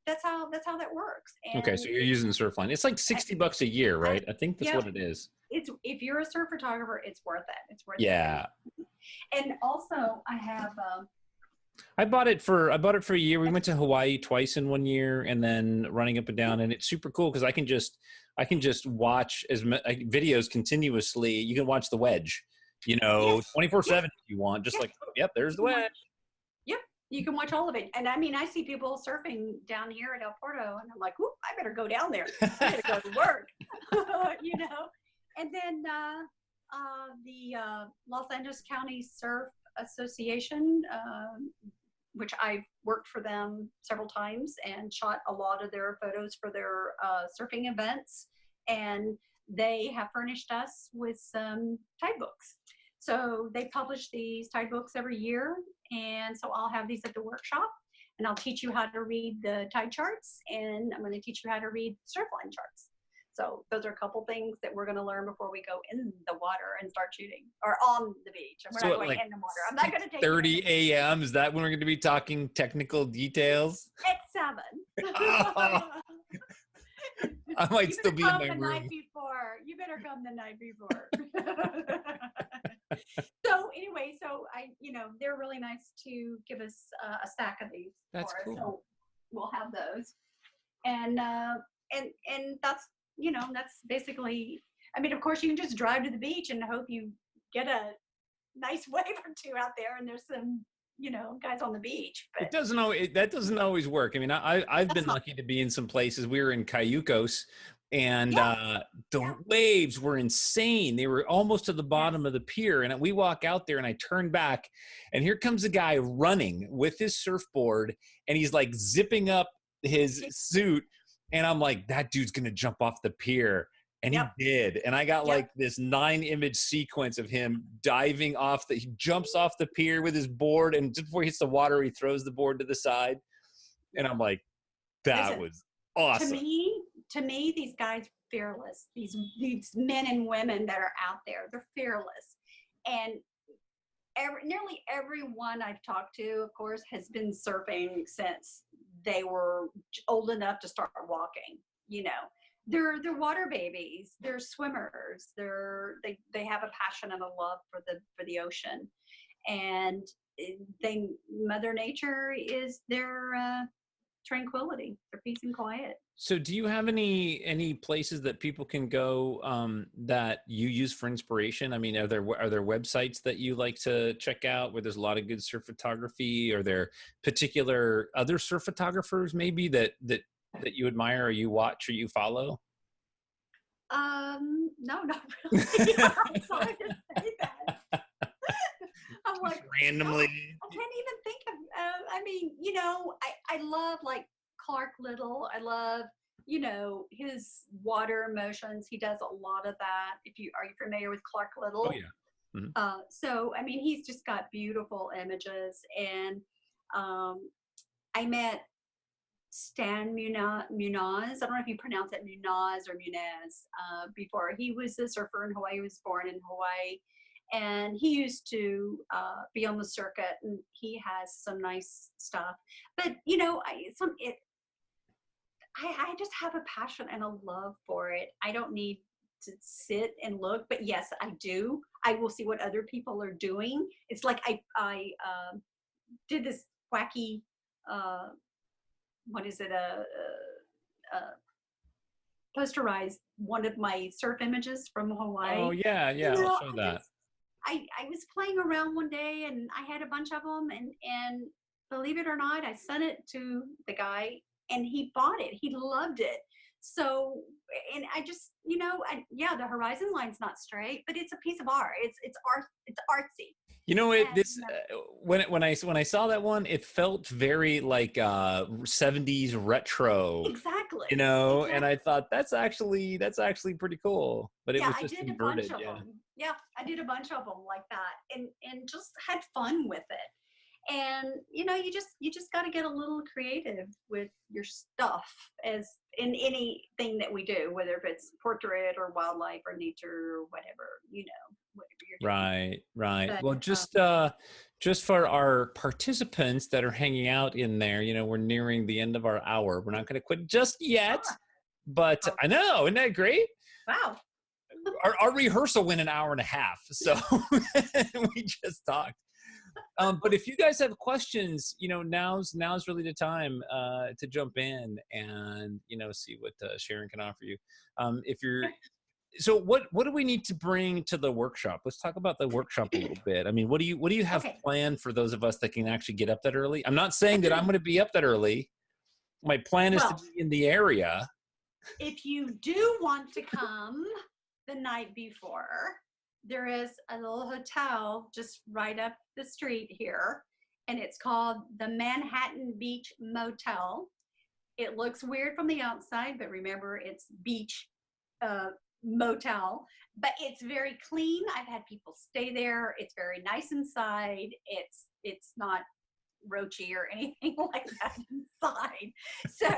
that's how that works. Okay, And so you're using Surfline. It's like $60 a year, I, right? I think that's yeah, what it is. it's if you're a surf photographer, it's worth it. It's worth every. Yeah, And also, I have. I bought it for a year. We went to Hawaii twice in one year, and then running up and down, and it's super cool because I can just watch like, videos continuously. You can watch the wedge, Yes. Yes. 24/7 if you want. Just Yes. like, oh, yep, there's You the can watch. wedge. Yep. You can watch all of it. And I mean, I see people surfing down here at El Porto, and I'm like, whoop, I better go down there. I better go to work. you know. And then the Los Angeles County Surf Association, which I've worked for them several times and shot a lot of their photos for their surfing events. And they have furnished us with some tide books. So they publish these tide books every year. And so I'll have these at the workshop, and I'll teach you how to read the tide charts, and I'm going to teach you how to read surfline charts. So those are a couple things that we're going to learn before we go in the water and start shooting, or on the beach. And we're So not at going like in the water. I'm not going to take you 30 a.m. Is that when we're going to be talking technical details? at 7. Oh, I might You still better be in come my the night room. before. You better come the night before. So anyway, they're really nice to give us a stack of these That's for us. cool. So we'll have those, and that's basically. I mean, of course, you can just drive to the beach and hope you get a nice wave or two out there, and there's some guys on the beach, but That doesn't always work. I mean, I've that's been not. lucky to be in some places. We were in Cayucos, and Yeah, yeah, the waves were insane. They were almost to the yes, bottom of the pier, and we walk out there, and I turn back, and here comes a guy running with his surfboard, and he's like zipping up his suit, and I'm like, that dude's gonna jump off the pier. And he yep, did. And I got yep. like this 9-image sequence of him diving he jumps off the pier with his board. And just before he hits the water, he throws the board to the side. And Yeah. I'm like, that Listen, was to awesome. me, these guys fearless. These men and women that are out there, they're fearless, and nearly everyone I've talked to, of course, has been surfing since they were old enough to start walking. You know, they're water babies, they're swimmers, they have a passion and a love for the ocean, and they Mother Nature is their tranquility, their peace and quiet. So do you have any places that people can go that you use for inspiration? I mean, are there websites that you like to check out where there's a lot of good surf photography? Are there particular other surf photographers maybe that you admire or you watch or you follow? No, not really. I'm sorry to say that. I'm like, Randomly. gosh, I can't even think of. I mean, I love like Clark Little. I love, his water emotions. He does a lot of that. Are you familiar with Clark Oh Little? yeah. Mhm. So I mean, he's just got beautiful images, and I met Stan Munoz. I don't know if you pronounce it Munoz or Munez. Before, he was a surfer in Hawaii. He was born in Hawaii, and he used to be on the circuit. And he has some nice stuff. But I just have a passion and a love for it. I don't need to sit and look, but yes, I do. I will see what other people are doing. It's like I did this wacky. Uh, what is it? Posterized one of my surf images from Oh Hawaii. yeah, You yeah. I'll know, show that. I was playing around one day and I had a bunch of them, and believe it or not, I sent it to the guy and he bought it. He loved it. So, and I just, yeah, the horizon line's not straight, but it's a piece of art. It's art. It's artsy. You know, it And this when I saw that one, it felt very like 70s retro, exactly, and I exactly. thought that's actually pretty cool. But it Yeah, was I just did a bunch inverted, of yeah. them. Yeah, I did a bunch of them like that, and just had fun with it. And you just got to get a little creative with your stuff, as in anything that we do, whether if it's portrait or wildlife or nature or whatever you're doing. Right, right. But Well, just for our participants that are hanging out in there, we're nearing the end of our hour. We're not going to quit just yet, ah, but oh, I know, isn't that great? wow. Our rehearsal went an hour and a half, so we just talked. But if you guys have questions, now's really the time to jump in and see what Sharon can offer you. If you're so, what do we need to bring to the workshop? Let's talk about the workshop a little bit. I mean, what do you have Okay. planned for those of us that can actually get up that early? I'm not saying that I'm going to be up that early. My plan is to Well, be in the area. if you do want to come the night before, there is a little hotel just right up the street here, and it's called the Manhattan Beach Motel. It looks weird from the outside, but remember, it's beach uh, motel, but it's very clean. I've had people stay there. It's very nice inside. It's not roachy or anything like that inside. So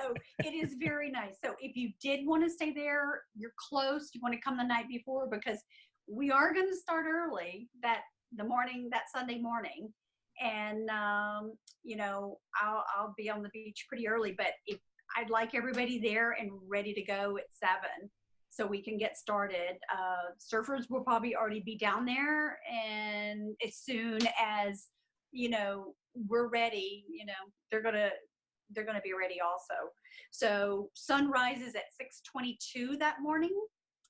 it is very nice. So if you did want to stay there, you're close, you want to come the night before, because we are going to start early that Sunday morning. And I'll be on the beach pretty early, but if I'd like everybody there and ready to go at 7 so we can get started. Surfers will probably already be down there, and as soon as we're ready, they're gonna be ready also. So sun rises at 6:22 that morning,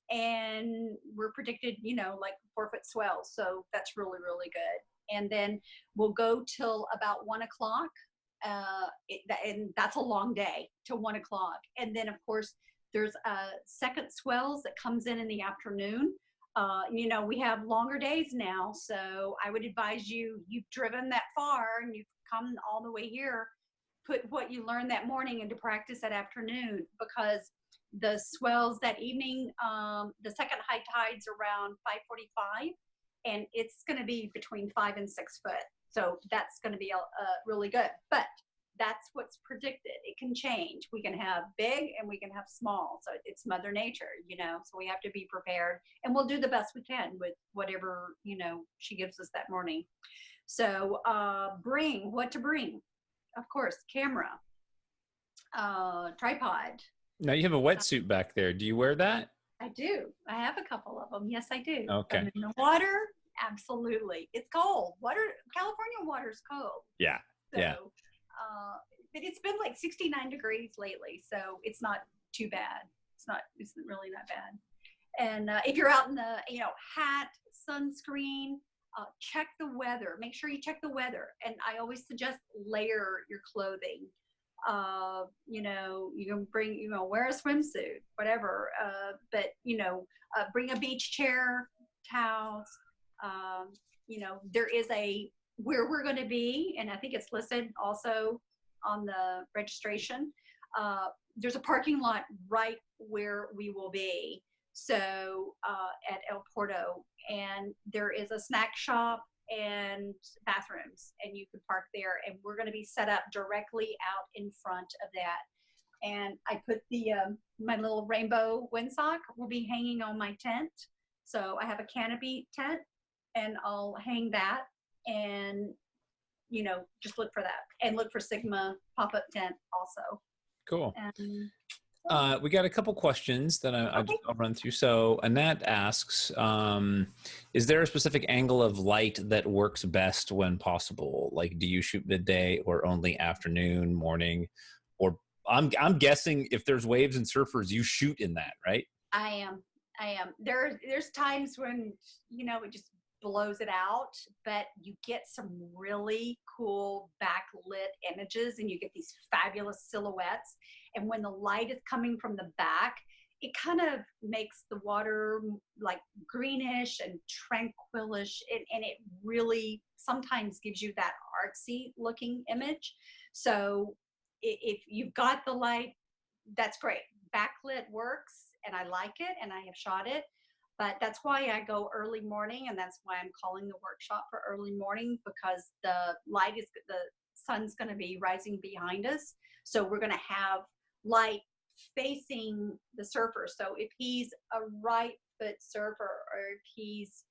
and we're predicted, like 4-foot swells. So that's really, really good. And then we'll go till about 1 o'clock. And that's a long day till 1 o'clock. And then of course there's second swells that comes in the afternoon. We have longer days now, so I would advise you've driven that far and you've come all the way here, put what you learned that morning into practice that afternoon, because the swells that evening, the second high tide's around 5:45, and it's going to be between 5 and 6 foot. So that's going to be really good. But that's what's predicted. It can change. We can have big and we can have small. So it's Mother Nature, you know, so we have to be prepared, and we'll do the best we can with whatever, you know, she gives us that morning. So bring what to bring. Of course, camera, tripod. Now you have a wetsuit back there. Do you wear that? I do. I have a couple of them. Yes, I do. Okay. I'm in the water. Absolutely. It's cold. California water is cold. Yeah. So, Yeah. but it's been like 69 degrees lately, so it's not too bad. It's really not bad. And if you're out in the, you know, hat, sunscreen, check the weather. Make sure you check the weather. And I always suggest layer your clothing. You know, you can bring, you know, wear a swimsuit, whatever. But, you know, bring a beach chair, towels. You know, there is where we're going to be, and I think it's listed also on the registration. There's a parking lot right where we will be. So at El Porto, and there is a snack shop and bathrooms, and you can park there, and we're going to be set up directly out in front of that. And I put the my little rainbow windsock will be hanging on my tent. So I have a canopy tent, and I'll hang that, and you know, just look for that, and look for Sigma pop-up tent also. Cool. And We got a couple questions that I'll run through. So Annette asks, is there a specific angle of light that works best when possible? Like, do you shoot midday or only afternoon, morning? Or I'm guessing if there's waves and surfers, you shoot in that, right? I am. There's times when, you know, it just blows it out, but you get some really cool backlit images, and you get these fabulous silhouettes. And when the light is coming from the back, it kind of makes the water like greenish and tranquilish, and it really sometimes gives you that artsy looking image. So if you've got the light, that's great. Backlit works, and I like it, and I have shot it. But that's why I go early morning, and that's why I'm calling the workshop for early morning, because the sun's going to be rising behind us. So we're going to have light facing the surfer. So if he's a right foot surfer, or if he's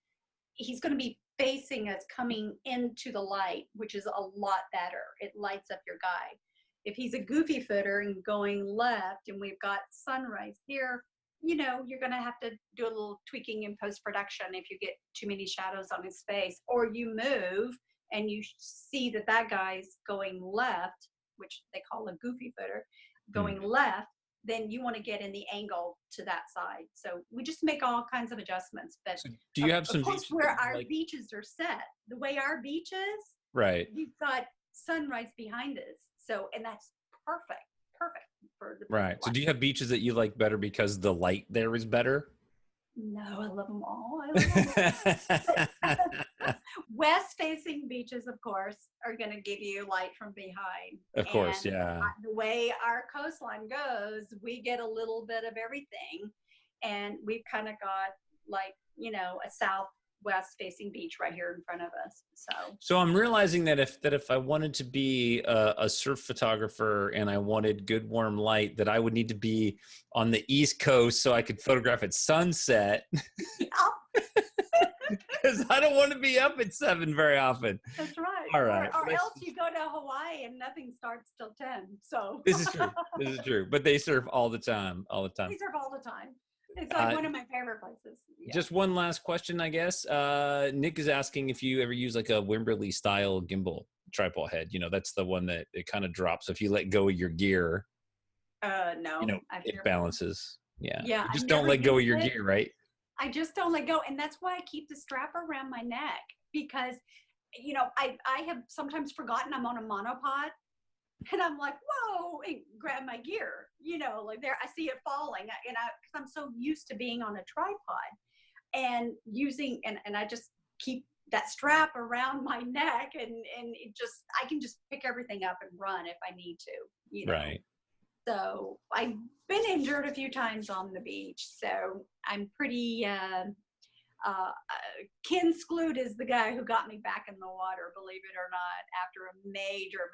going to be facing us coming into the light, which is a lot better. It lights up your guy. If he's a goofy footer and going left, and we've got sunrise here, you know, you're going to have to do a little tweaking in post-production if you get too many shadows on his face, or you move and you see that guy's going left, which they call a goofy footer, going left, then you want to get in the angle to that side. So we just make all kinds of adjustments. But so do you have some beaches where our beaches are set, the way our beach is, right? You've got sunrise behind us. So, and that's perfect for the right. So do you have beaches that you like better because the light there is better? No, I love them all. I love them. West facing beaches, of course, are going to give you light from behind. Of course, and yeah. The way our coastline goes, we get a little bit of everything. And we've kind of got like, you know, a southwest facing beach right here in front of us. So I'm realizing that if I wanted to be a surf photographer and I wanted good warm light, that I would need to be on the East Coast so I could photograph at sunset. Because I don't want to be up at 7 very often. That's right. All right. Or else you go to Hawaii and nothing starts till 10. So this is true. But they surf all the time. They surf all the time. It's like one of my favorite places. Yeah. Just one last question, I guess. Nick is asking if you ever use like a Wimberley style gimbal tripod head. You know, that's the one that it kind of drops if you let go of your gear. No. You know, it balances. Yeah. Yeah. You just don't let go of your gear, right? I just don't let go. And that's why I keep the strap around my neck, because, you know, I have sometimes forgotten I'm on a monopod. And I'm like, whoa, and grab my gear, you know, like there, I see it falling. And because I'm so used to being on a tripod and using, and I just keep that strap around my neck, and it just, I can just pick everything up and run if I need to, you know. Right. So I've been injured a few times on the beach. So I'm pretty, Ken Skloot is the guy who got me back in the water, believe it or not, after a major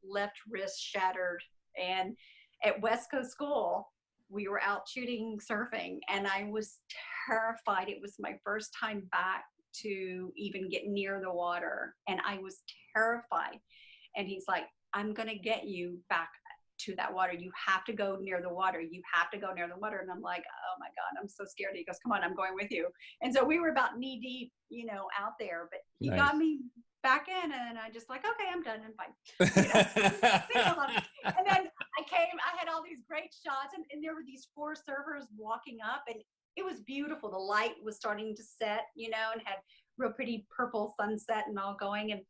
left wrist shattered. And at West Coast School, we were out shooting surfing, and I was terrified. It was my first time back to even get near the water, and I was terrified. And he's like, I'm going to get you back to that water. You have to go near the water. You have to go near the water. And I'm like, oh my God, I'm so scared. He goes, come on, I'm going with you. And so we were about knee deep, out there, but he Nice. got me back in, and I just like, okay, I'm done. I'm fine. And then I had all these great shots, and there were these 4 surfers walking up, and it was beautiful. The light was starting to set, and had real pretty purple sunset and all going. And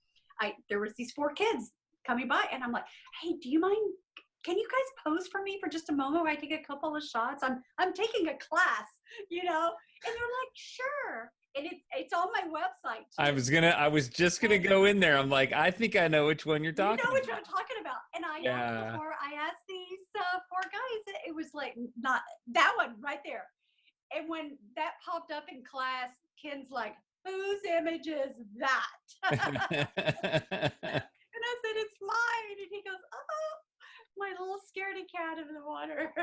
there was these 4 kids coming by, and I'm like, hey, do you mind? Can you guys pose for me for just a moment where I take a couple of shots? I'm taking a class, and they're like, sure. And it's on my website too. I was just gonna go in there. I'm like, I think I know which one you're talking about. You know which one I'm talking about. And I asked these 4 guys, it was like, not that one right there. And when that popped up in class, Ken's like, whose image is that? And I said, it's mine. And he goes, oh, my little scaredy cat in the water.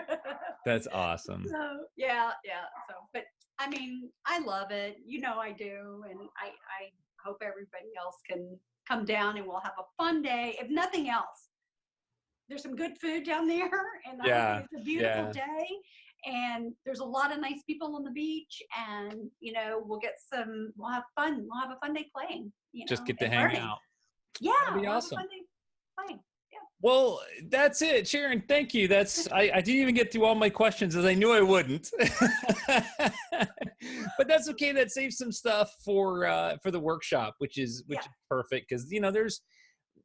That's awesome. So yeah. So, but I mean, I love it. I do. And I hope everybody else can come down, and we'll have a fun day. If nothing else, there's some good food down there, and I think it's a beautiful day. And there's a lot of nice people on the beach, and we'll have fun. We'll have a fun day playing. Just get to hang learning. out. Yeah, that'd be awesome. Have a fun day playing. Yeah. Well, that's it, Sharon. Thank you. I didn't even get through all my questions, as I knew I wouldn't. But that's okay. That saves some stuff for the workshop, which is perfect, because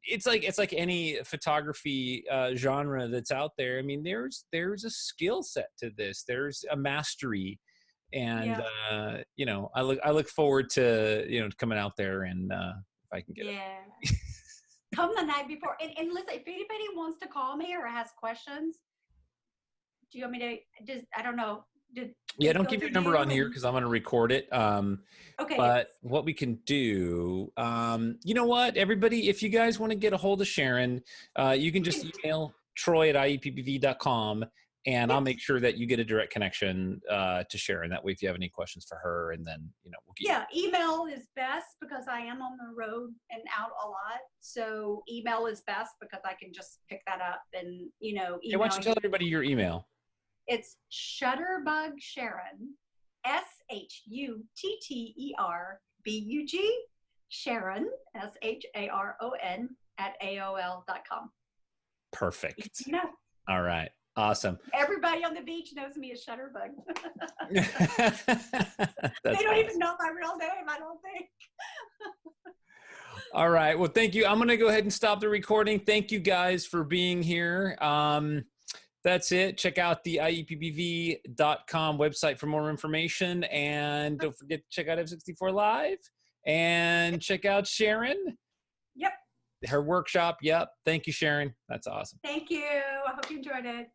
it's like any photography genre that's out there. I mean, there's a skill set to this. There's a mastery, and I look forward to coming out there, and if I can get it. Come the night before, and listen, if anybody wants to call me or has questions, do you want me to just, I don't know. Don't keep your number on here, because I'm going to record it. Okay. But what we can do, you know what, everybody, if you guys want to get a hold of Sharon, you can just email troy@ieppv.com, and I'll make sure that you get a direct connection to Sharon. That way, if you have any questions for her, and then, we'll get email is best, because I am on the road and out a lot. So email is best, because I can just pick that up and, email. Hey, why don't you tell everybody your email? It's Shutterbug Sharon, SHUTTERBUG, Sharon, SHARON, @AOL.com. Perfect. No. All right. Awesome. Everybody on the beach knows me as Shutterbug. They don't even know my real name, I don't think. All right. Well, thank you. I'm going to go ahead and stop the recording. Thank you guys for being here. That's it. Check out the IEPPV.com website for more information. And don't forget to check out F64 Live, and check out Sharon. Yep. Her workshop. Yep. Thank you, Sharon. That's awesome. Thank you. I hope you enjoyed it.